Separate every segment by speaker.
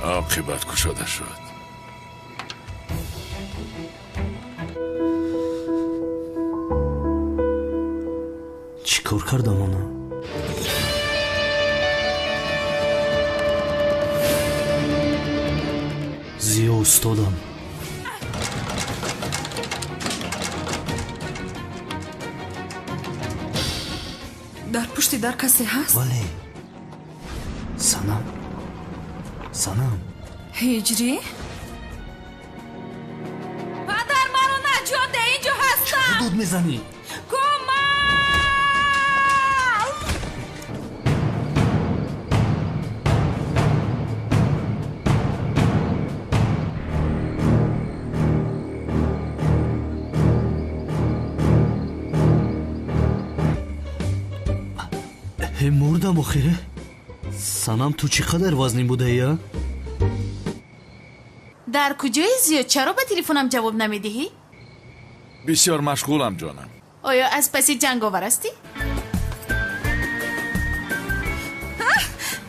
Speaker 1: عاقبت گشاده شد.
Speaker 2: چی کار کردم آنها؟ زیا استادم.
Speaker 3: در پشت در کسی هست؟
Speaker 2: ولی سنم
Speaker 3: هجری؟ پدر منو نجات ده، اینجا هستم.
Speaker 2: دود میزنی؟ مردم آخیره. سنم تو چقدر وزنی بوده یا؟
Speaker 4: در کجای زیاد؟ چرا به تلفنم جواب نمیدهی؟
Speaker 1: بسیار مشغولم جانم.
Speaker 4: آیا از پسی جنگاور هستی؟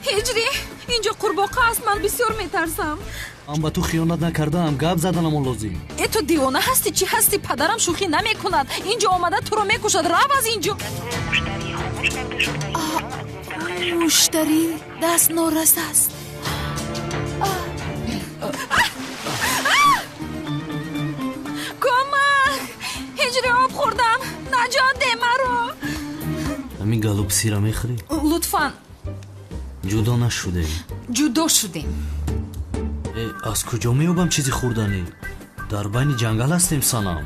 Speaker 3: هجری، اینجا قورباغه است. من بسیار میترسم.
Speaker 2: من به تو خیانت نکردم، گپ زدنم لازم.
Speaker 3: ای تو دیوانه هستی چی هستی؟ پدرم شوخی نمیکند. اینجا آمده تو رو میکشد. رو از اینجا.
Speaker 4: مشتری دست نورس است.
Speaker 3: کمک! هجری، آب خوردم. نجات ده مرا.
Speaker 2: همین گلوب سیره میخوری؟
Speaker 3: لطفاً.
Speaker 2: جدا نشده؟
Speaker 3: جدا شدیم.
Speaker 2: از کجا میوبم چیزی خوردنی؟ در بین جنگل هستیم سنم.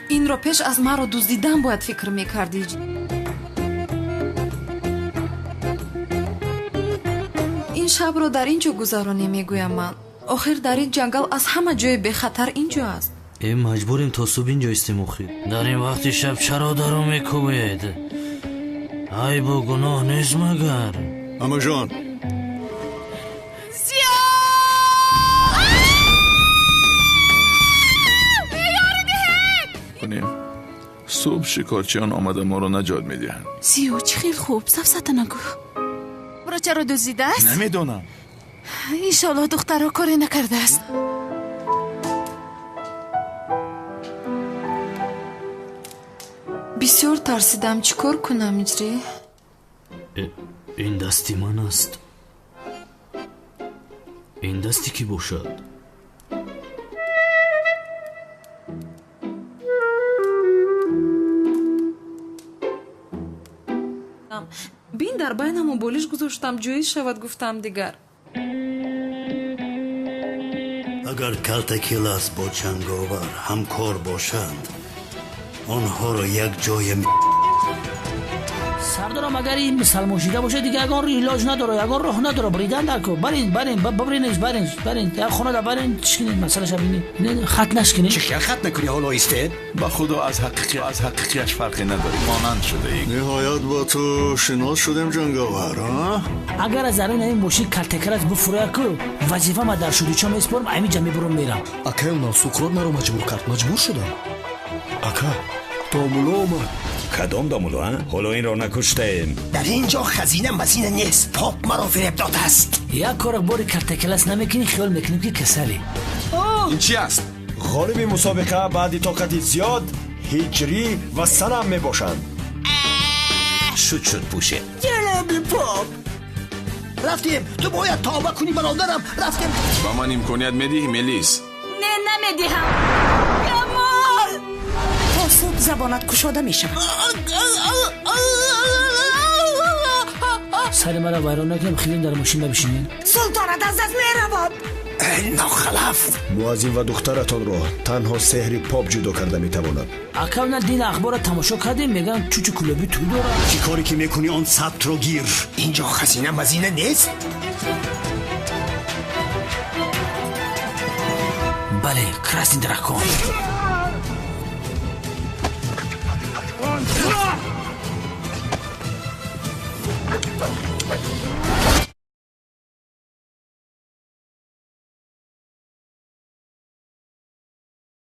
Speaker 3: این را پیش از مرا دزدیدن باید فکر میکردی. این شب را در اینجا گذرانی میگویم من. آخر در این جنگل از همه جای به خطر اینجا است.
Speaker 2: مجبوریم تا صبح اینجا استیم اخیر. در این وقت شب چرا درو میکوبید؟ ای با گناه نیست مگر؟
Speaker 5: اما جان
Speaker 1: صبح شکارچیان آمده ما رو نجات میدهند.
Speaker 4: سیو چی خیلی خوب. سفسته نگو. برا چرا دزدیده است؟
Speaker 1: نمیدونم.
Speaker 4: اینشالله دخترها کاری نکرده است.
Speaker 3: بسیار ترسیدم. چیکار کنم هجری؟
Speaker 2: این دستی من است. این دستی کی باشد؟
Speaker 3: بین در بینم و بولیش گذاشتم جویی شود. گفتم دیگر
Speaker 6: اگر کلتکیلاس با چنگاور همکار باشند آنها را یک جای
Speaker 7: سردارم اگر این مثال موشیده باشه دیگه اگر علاج نداره، اگر راه نداره بریدن در کو. برین در خونه دا برین. چشکنید مسئله شبینی خط نشکنید.
Speaker 6: چه خط نکنی حالا ایستید؟
Speaker 1: با خدا از حقیقیش فرقی نداری. مانند شده ای.
Speaker 5: نهایت با تو شناس شدیم جنگاور ها؟
Speaker 7: اگر از درون این موشی کلتکرات بفروه کو وظیفه ما در شدی چه میسپرم همین جمعی برم میرم.
Speaker 2: اکا اونا سوکرات مرا مجبور کرد. مجبور شدم.
Speaker 5: اکا دامولو آمد.
Speaker 6: کدام دامولو ها؟ حالا این را نکشتیم.
Speaker 8: در اینجا خزینه مزینه نیست. پاپ مرا فریب داده است.
Speaker 7: یک کار باری کلتکلاس نمیکنی خیال میکنیم که کسلی.
Speaker 1: این چی است؟
Speaker 9: غالب مسابقه بعد طاقت زیاد هجری و سنم میباشند.
Speaker 6: شد پوشه
Speaker 8: جناب پاپ رفتیم. تو باید توبه کنی برادرم. رفتیم.
Speaker 1: با من امکانیت میدی ملیس؟
Speaker 3: نه نمیدهم.
Speaker 8: کمال تا صبح زبانت کشاده میشم.
Speaker 7: سر مرا ویران نکنیم. خیلی در ماشین بشینین.
Speaker 8: سلطانت از دست میروم. ای ناخلف.
Speaker 9: موازین و دخترتان را تنها سحر پاپ جدا کرده میتواند.
Speaker 7: اکاونا دین اخبار تماشا کردیم میگن چوچو کلوبی تو داره.
Speaker 6: چی کاری که میکنی آن ثبت رو گیر.
Speaker 8: اینجا خزینه مزینه نیست.
Speaker 7: بله کراسین درکان.